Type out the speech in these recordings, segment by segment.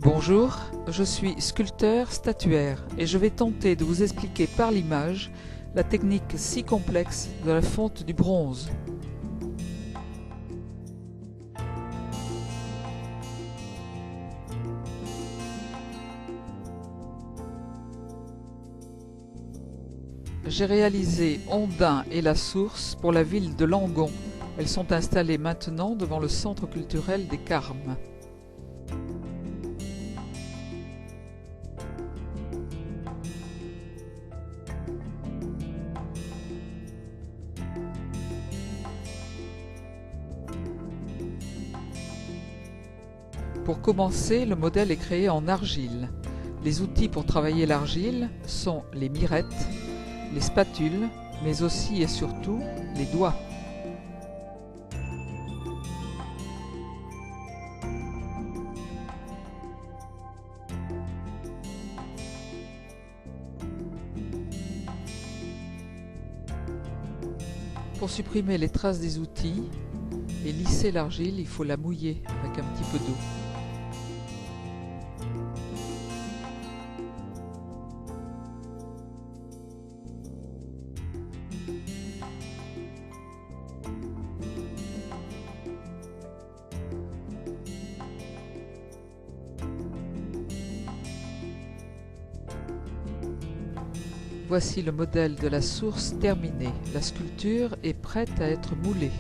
Bonjour, je suis sculpteur statuaire et je vais tenter de vous expliquer par l'image la technique si complexe de la fonte du bronze. J'ai réalisé Ondin et la Source pour la ville de Langon. Elles sont installées maintenant devant le centre culturel des Carmes. Pour commencer, le modèle est créé en argile. Les outils pour travailler l'argile sont les mirettes, les spatules, mais aussi et surtout les doigts. Pour supprimer les traces des outils et lisser l'argile, il faut la mouiller avec un petit peu d'eau. Voici le modèle de la source terminé. La sculpture est prête à être moulée.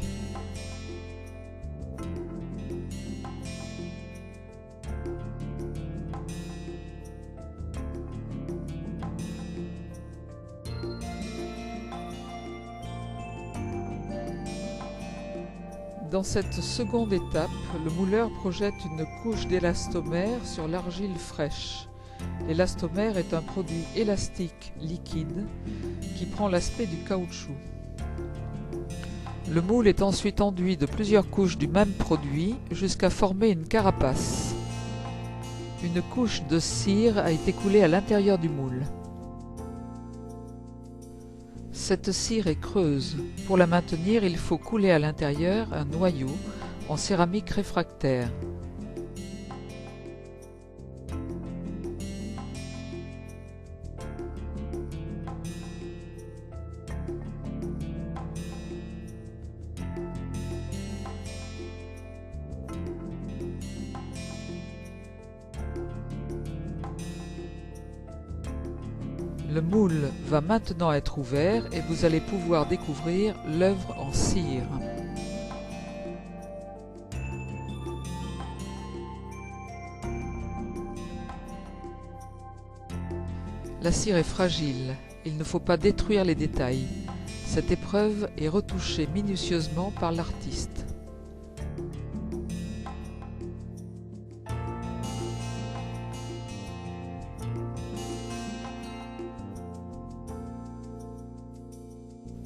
Dans cette seconde étape, le mouleur projette une couche d'élastomère sur l'argile fraîche. L'élastomère est un produit élastique liquide qui prend l'aspect du caoutchouc. Le moule est ensuite enduit de plusieurs couches du même produit jusqu'à former une carapace. Une couche de cire a été coulée à l'intérieur du moule. Cette cire est creuse. Pour la maintenir, il faut couler à l'intérieur un noyau en céramique réfractaire. Le moule va maintenant être ouvert et vous allez pouvoir découvrir l'œuvre en cire. La cire est fragile, il ne faut pas détruire les détails. Cette épreuve est retouchée minutieusement par l'artiste.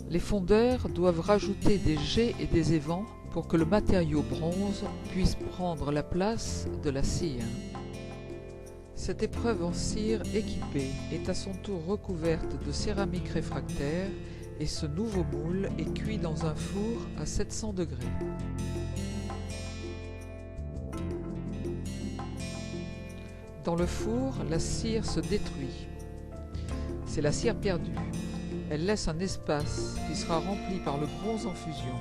Les fondeurs doivent rajouter des jets et des évents pour que le matériau bronze puisse prendre la place de la cire. Cette épreuve en cire équipée est à son tour recouverte de céramique réfractaire et ce nouveau moule est cuit dans un four à 700 degrés. Dans le four, la cire se détruit. C'est la cire perdue. Elle laisse un espace qui sera rempli par le bronze en fusion.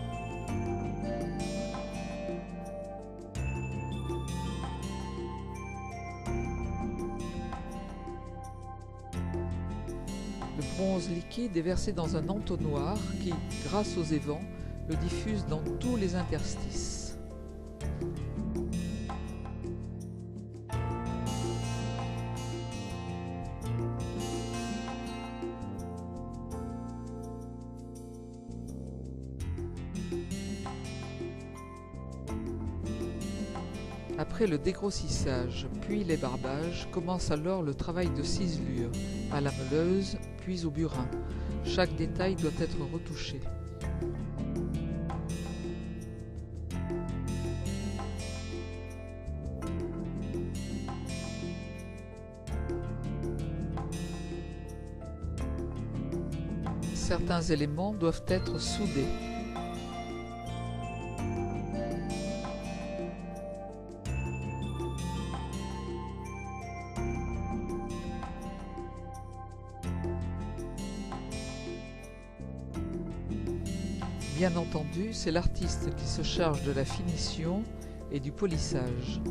Le bronze liquide est versé dans un entonnoir qui, grâce aux évents, le diffuse dans tous les interstices. Après le dégrossissage, puis les barbages, commence alors le travail de ciselure, à la meuleuse, puis au burin. Chaque détail doit être retouché. Certains éléments doivent être soudés. Bien entendu, c'est l'artiste qui se charge de la finition et du polissage.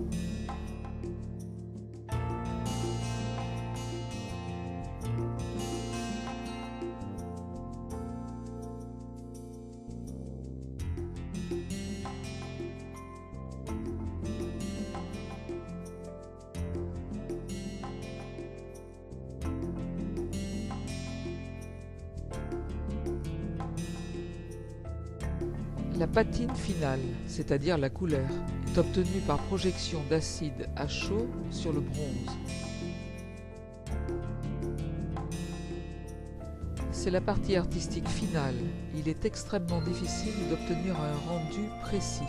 La patine finale, c'est-à-dire la couleur, est obtenue par projection d'acide à chaud sur le bronze. C'est la partie artistique finale. Il est extrêmement difficile d'obtenir un rendu précis.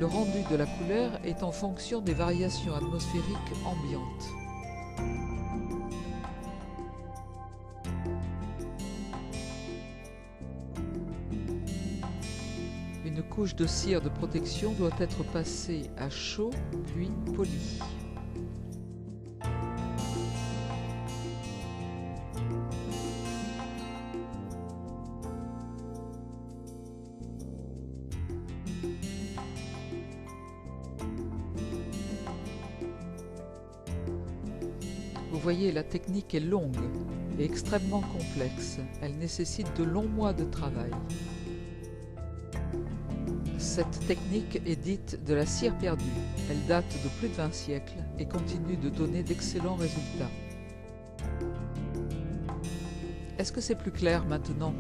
Le rendu de la couleur est en fonction des variations atmosphériques ambiantes. Une couche de cire de protection doit être passée à chaud puis polie. Vous voyez, la technique est longue et extrêmement complexe. Elle nécessite de longs mois de travail. Cette technique est dite de la cire perdue. Elle date de plus de 20 siècles et continue de donner d'excellents résultats. Est-ce que c'est plus clair maintenant ?